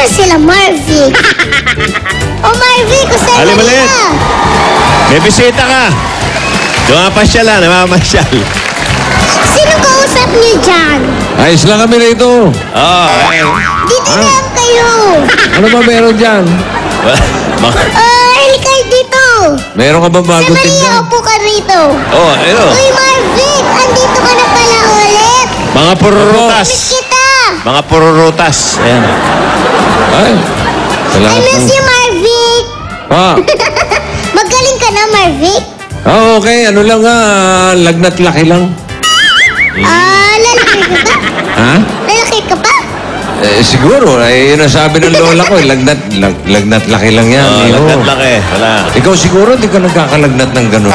sila Marvick. Oh, Marvick, usan Ali, mo maliit. na. May bisita ka. Namamasyal na, namamasyal. Sino kausap niyo dyan? Ayos lang kami rito. Dito lang kayo. Ano ba meron dyan? Halika dito. Meron ka ba Si bago Maria, tingnan? upo ka rito. Ano? Uy, Marvick, andito ka na pala ulit. Mga pururutas. Miss kita. Mga pururutas. Ayan. Ay. I Salamat miss ng... you, Marvick. Ah. Magaling ka na, Marvick. Okay. Ano lang lagnat laki lang. Lalaki ka pa? Ha? Lalaki ka pa? Siguro. Yun ang sabi ng lola ko. Lagnat laki lang yan. Lagnat laki. Wala. Ikaw siguro hindi ka nagkakalagnat ng gano'n.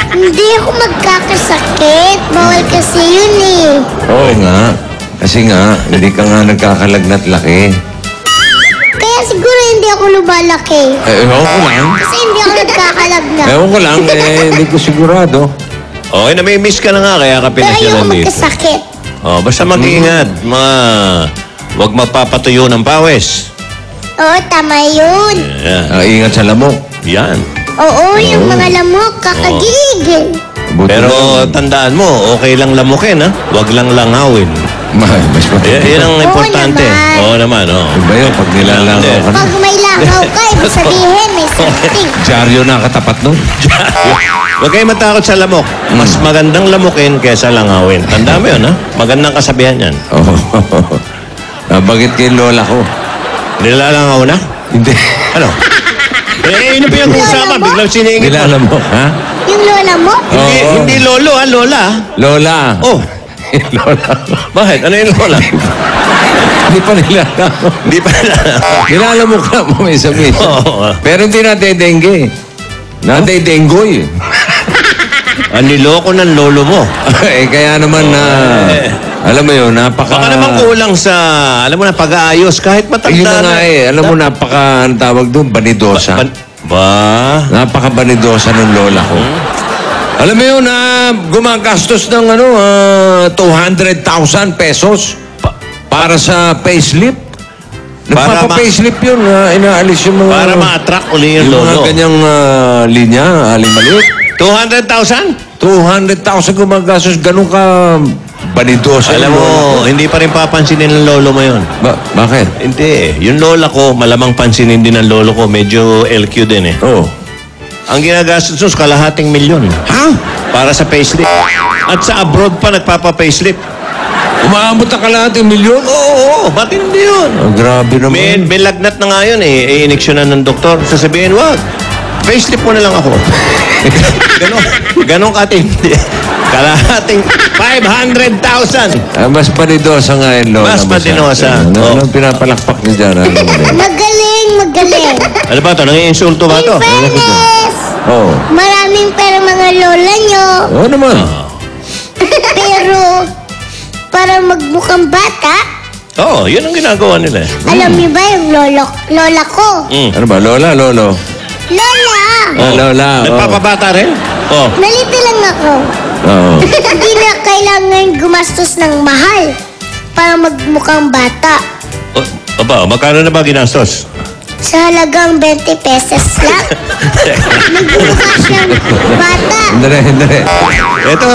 Hindi ako magkakasakit. Bawal kasi yun eh. Oo nga. Kasi nga, hindi ka nga nagkakalagnat laki. Kaya siguro hindi ako lumalaki. Ewan ko lang. Kasi hindi ako nagkakalagnat. Ewan ko lang. Hindi ko sigurado. Okay, namimiss ka na nga, kaya ka Pero ayoko pinasyalan dito. magkasakit. Basta mag-iingat. Huwag mapapatuyo ng pawis. Oo, tama yun. Yan. Ingat sa lamok. Yan. Oo, yung mga lamok, kakagigil. Buti Pero lang. tandaan mo, okay lang lamukin, ha? Huwag lang langawin. Mas Yan ang importante. naman. Oo naman, oo. Iba yun, pag nilalangaw ka na. Pag may langaw ka, ibig sabihin may something. Dyaryo na katapat nun. Huwag kayo matakot sa lamok. Mas magandang lamukin kaysa langawin. Tandaan mo yun, ha? Magandang kasabihan yan. Oo. Nabagit kay lola ko. Nilalangaw na? Hindi. Ano? Ano pa yung usapan? Biglang siningit mo. Kilala mo, ha? Yung lola mo? Hindi, Oo. hindi lolo, ha? Lola. Lola. Oh, Lola. bakit? Ano yung lola? Hindi pa nilalangaw. Hindi pa Nilalamok na mo may sabihin. Oo. Pero hindi natin dengue. Natin denggoy. Niloko ng lolo mo. Kaya naman na... Alam mo yun, napaka... Baka naman kulang sa, alam mo na, pag-aayos. Kahit matanda Yun na nga Alam mo, napaka... Ang tawag doon, banidosa. Ba? Napaka-banidosa ng lola ko. Alam mo yun, gumagastos ng 200,000 pesos para sa payslip. Para Nagpapa-payslip yun. Inaalis yung mga... Para ma-attract uli yung yung mga lolo. ganyang linya, alimaliit. 200,000? 200,000 gumagastos. Ganun ka banidosa. Alam yung mo, lola ko. hindi pa rin papansinin ng lolo mo yun. Bakit? Hindi eh. Yung lola ko, malamang pansinin din ng lolo ko. Medyo LQ din eh. Oh. Ang ginagastos nung kalahating milyon. Ha? Para sa payslip. At sa abroad pa nagpapa-payslip. Umaabot na kalahating milyon? Oo, matindi yun. Grabe naman. May lagnat na nga yun eh. Iniksyonan ng doktor. Sasabihin, wag. Payslip mo na lang ako. Ganon katindi. Kalahating 500,000. Mas panidosa nga yun, lola. Mas panidosa. Ano pinapalakpak niyo dyan? Ano mo rin? Magaling, magaling. Ano ba ito? Nangiinsulto ba ito? In fairness, Oo. maraming pera mga lola nyo. Oo naman. Pero, para magmukhang bata, Oo, yun ang ginagawa nila eh. alam niyo ba yung lola ko? Ano ba? Lola, lolo? Lola! Lola. Nagpapabata rin? Oo. Nalito lang ako. Oo. Hindi na kailangan gumastos ng mahal para magmukhang bata. Aba, magkano na ba ginastos? Sa halagang 20 pesos lang. Nagmumukha siyang bata. Hindi. Ito,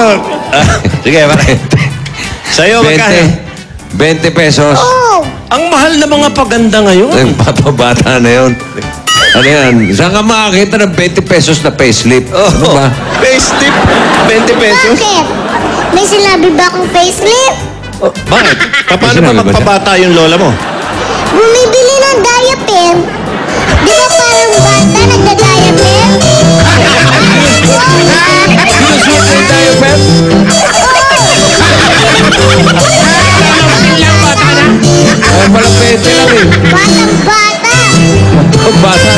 sige, pare. Sa'yo, magkano? 20 pesos. Oh, Ang mahal na mga paganda ngayon. Nagpapabata na yun. Ano yan? Saan ka makakita ng 20 pesos na payslip? Ano ba? Payslip, 20 pesos. bakit? May sinabi ba akong facelift? Bakit? Paano Sinabi ba ba siya? magpabata yung lola mo? Bumibili ng diaper. Di ba parang bata nagda-diaper? Sinusuot na yung diaper? Ay, pala 20 lang eh. Batang bata. Bata.